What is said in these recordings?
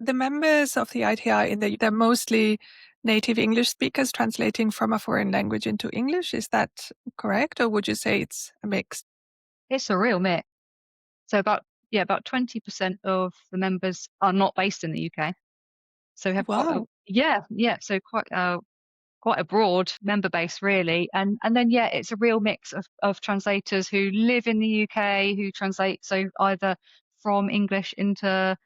the members of the ITI, they're mostly native English speakers translating from a foreign language into English. Is that correct? Or would you say it's a mix? It's a real mix. So about 20% of the members are not based in the UK. So we have Wow. so quite a broad member base really. And then it's a real mix of translators who live in the UK who translate so either from English into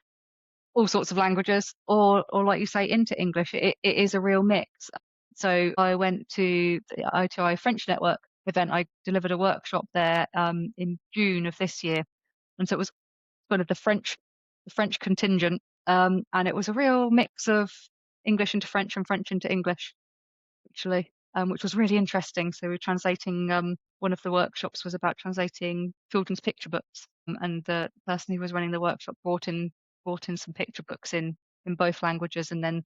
all sorts of languages or like you say into English. It is a real mix. So I went to the ITI French Network event. I delivered a workshop there in June of this year. And so it was kind of the French contingent. And it was a real mix of English into French and French into English, actually, which was really interesting. So we were translating, one of the workshops was about translating children's picture books. And the person who was running the workshop brought in some picture books in both languages, and then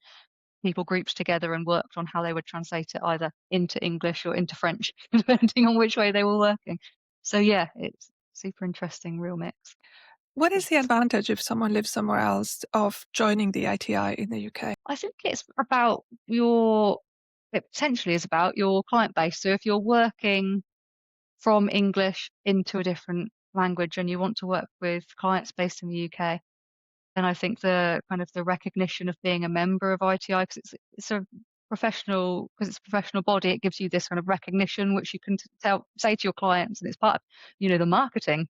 people grouped together and worked on how they would translate it either into English or into French, depending on which way they were working. So it's super interesting, real mix. What is the advantage if someone lives somewhere else of joining the ITI in the UK? I think it potentially is about your client base. So if you're working from English into a different language and you want to work with clients based in the UK, then I think the recognition of being a member of ITI, because it's a professional body, it gives you this kind of recognition which you can say to your clients, and it's part of the marketing.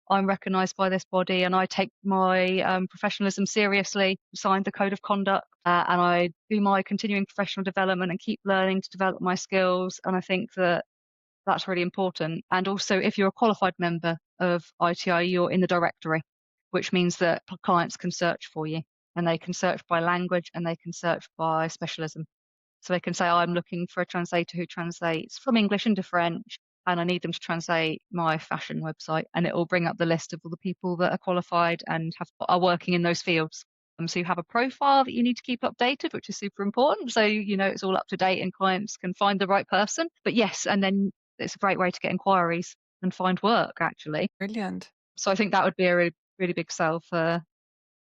I'm recognised by this body, and I take my professionalism seriously. Signed the code of conduct, and I do my continuing professional development and keep learning to develop my skills. And I think that's really important. And also, if you're a qualified member of ITI, you're in the directory, which means that clients can search for you, and they can search by language and they can search by specialism. So they can say, I'm looking for a translator who translates from English into French, and I need them to translate my fashion website. And it will bring up the list of all the people that are qualified and are working in those fields. So you have a profile that you need to keep updated, which is super important. So, it's all up to date and clients can find the right person. But yes, and then it's a great way to get inquiries and find work, actually. Brilliant. So I think that would be a really, really big sell for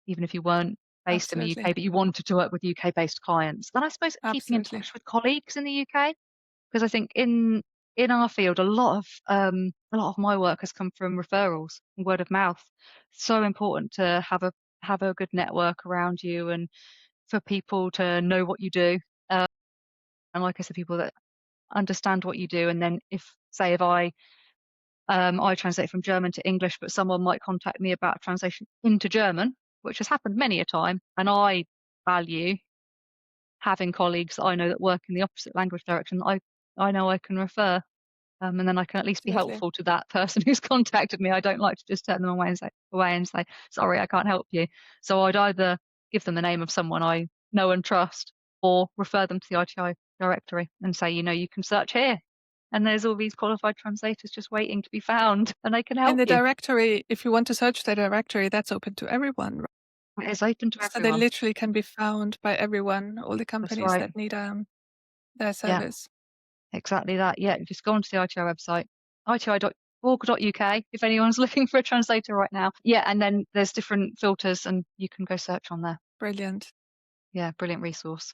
even if you weren't based in the Absolutely. UK, but you wanted to work with UK-based clients. Then I suppose keeping in Absolutely. touch with colleagues in the UK, because I think in our field, a lot of my work has come from referrals and word of mouth. So important to have a good network around you and for people to know what you do. And like I said, people that understand what you do. And then if I translate from German to English, but someone might contact me about translation into German, which has happened many a time. And I value having colleagues that I know that work in the opposite language direction. I know I can refer, and then I can at least be Absolutely. helpful to that person who's contacted me. I don't like to just turn them away and say, sorry, I can't help you. So I'd either give them the name of someone I know and trust, or refer them to the ITI directory and say, you can search here. And there's all these qualified translators just waiting to be found, and they can In help the you. directory, if you want to search the directory, that's open to everyone, right? It's open to So they everyone. literally can be found by everyone, all the That's companies right. that need their Yeah, service. exactly that. Yeah, just go onto the ITI website, iti.org.uk, if anyone's looking for a translator right now. Yeah, and then there's different filters and you can go search on there. Brilliant. Yeah, brilliant resource.